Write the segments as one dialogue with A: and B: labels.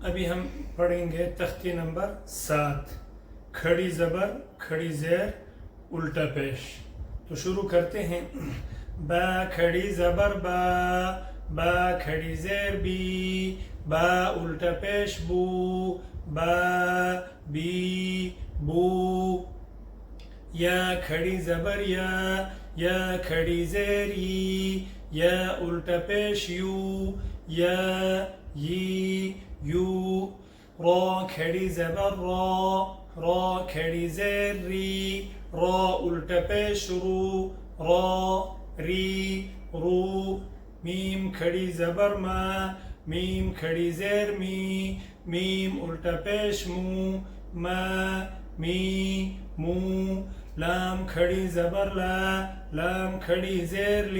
A: अभी हम पढ़ेंगे तख्ती नंबर 7, खड़ी ज़बर, खड़ी ज़ेर, उल्टा पेश। तो शुरू करते हैं। बा खड़ी ज़बर बा, बा खड़ी ज़ेर बी, बा उल्टा पेश बू, बा बी बू। या खड़ी ज़बर या खड़ी ज़ेर या उल्टा पेश यू, या यी यू। रा खड़ी ज़बर रा खड़ी ज़ेर रा उल्टा पेश रू, रा री रू। मीम खड़ी ज़बर मीम खड़ी ज़ेर मीम उल्टा पेश मू, मा मी मू। लाम खड़ी ज़बर लाम खड़ी ज़ेर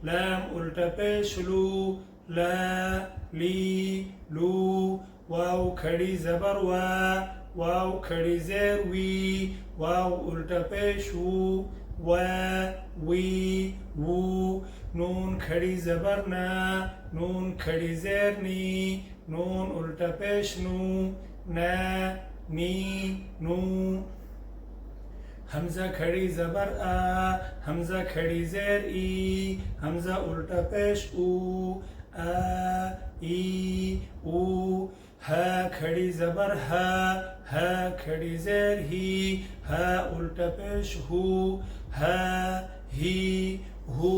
A: लाम उल्टा पेश लू, ला ली लू। वाव खड़ी ज़बर वाव खड़ी ज़ेर वाव उल्टा पेश वू, वा वी वू। नून खड़ी ज़बर नून खड़ी ज़ेर नून उल्टा पेश नू, ना नी नू। हमज़ा खड़ी ज़बर हमज़ा खड़ी ज़ेर हमज़ा उल्टा पेश ऊ, आ ई ऊ। हा खड़ी ज़बर हा खड़ी ज़ेर हा उल्टा पेश हू, हा ही हू।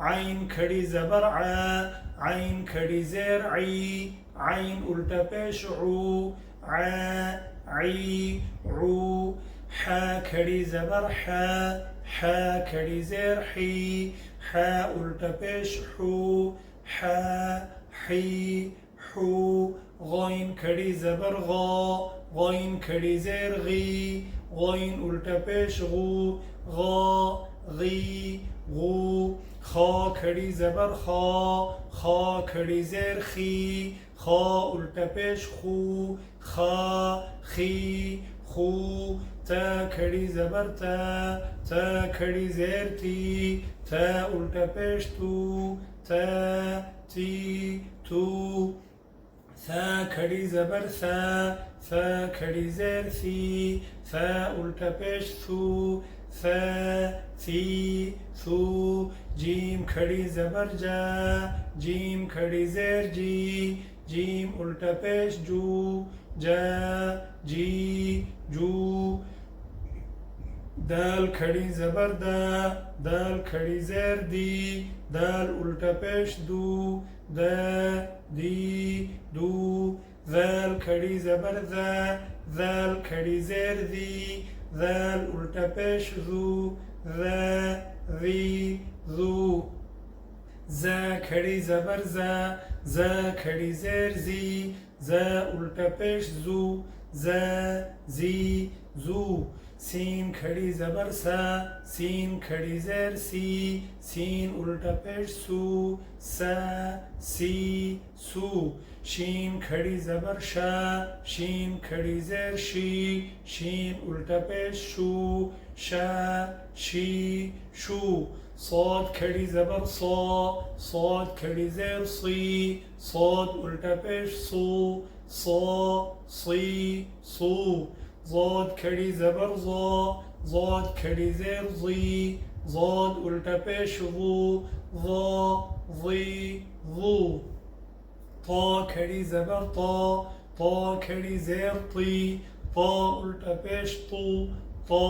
A: आइन खड़ी ज़बर आइन खड़ी ज़ेर आइन उल्टा पेश ऊ, आ आई ऊ। हा खड़ी ज़बर हा खड़ी ज़ेर हा उल्टा पेश हू, हा ही हू। गौइन खड़ी ज़बर गौइन खड़ी ज़ेर गौइन उल्टा पेश गू, गा गी गू। खा खड़ी ज़बर खा खड़ी ज़ेर खा उल्टा पेश खू, खा खी खू। ता खड़ी ज़बर ता खड़ी ज़ेर ता उल्टा पेश तू, ता ती तू। सा खड़ी ज़बर सा खड़ी ज़ेर सा उल्टा पेश सू, सा सी सू। जीम खड़ी ज़बर जीम खड़ी ज़ेर जीम उल्टा पेश जू, जा जी जू। दाल खड़ी ज़बर दाल खड़ी ज़ेर दाल उल्टा पेश दू, दा दी दू। ज़ाल खड़ी ज़बर ज़ाल खड़ी ज़ेर ज़ाल उल्टा पेश जू, ज़ा ज़ी जू। ज़ा खड़ी ज़बर ज़ा खड़ी ज़ेर ज़ा उल्टा पेश जू, ज़ा ज़ी जू। सीन खड़ी ज़बर सीन खड़ी ज़ेर सीन उल्टा पेश सू, सा सी सू। शीन खड़ी ज़बर शीन खड़ी ज़ेर शीन उल्टा पेश शू, शा शी शू। صاد खड़ी ज़बर صاد खड़ी ज़ेर صاد उल्टा पेश सू, صا صी सू। ज़ाद खड़ी ज़बर ज़ाद खड़ी ज़ेर ज़ाद उल्टा पेश ज़ू, ज़ा ज़ी ज़ू। ता खड़ी ज़बर ता खड़ी ज़ेर ता उल्टा पेश तू, ता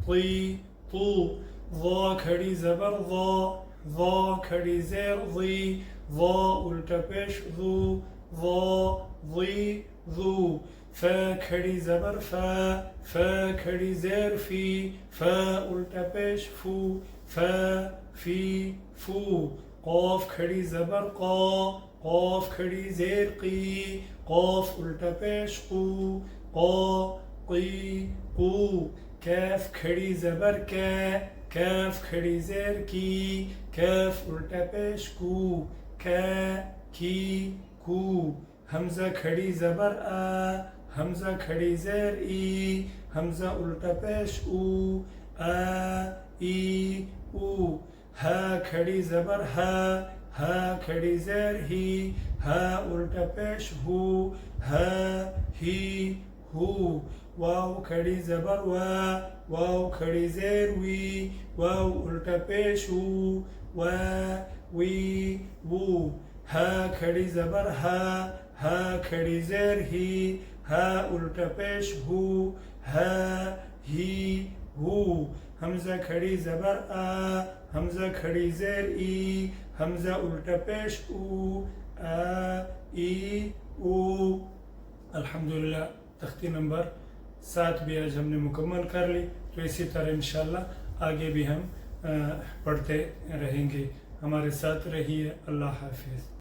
A: ती तू। ज़ा खड़ी ज़बर ज़ा खड़ी ज़ेर ज़ा उल्टा पेश ज़ू, ज़ा ज़ी ज़ू। फा खड़ी ज़बर फा खड़ी ज़ेर फा उल्टा पेश फू, फा फी फू। क़ाफ खड़ी ज़बर क़ाफ खड़ी ज़ेर क़ाफ उल्टा पेश qū, क़ा क़ी qū। कैफ खड़ी ज़बर कैफ खड़ी ज़ेर कैफ उल्टा पेश कू, कै की कू। हमज़ा खड़ी ज़बर हमज़ा खड़ी ज़ेर हमज़ा उल्टा पेश ऊ, आ ई ऊ। हा खड़ी ज़बर हा हा खड़ी ज़ेर ही, हा उल्टा पेश हु, हा ही हु। वाव खड़ी ज़बर वा, वाव खड़ी ज़ेर वी, वाव उल्टा पेश हु, वा वी वू। हा खड़ी ज़बर हा खड़ी ज़ेर ही, हा उल्टा पेश हु, हा ही हु। हमज़ा खड़ी ज़बर आ, हमज़ा खड़ी ज़ेर ई, हमज़ा उल्टा पेश ऊ, आ ई ऊ। अल्हम्दुलिल्लाह तख्ती नंबर 7 भी आज हमने मुकम्मल कर ली। तो इसी तरह इंशाअल्लाह आगे भी हम पढ़ते रहेंगे। हमारे साथ रहिए। अल्लाह हाफिज़।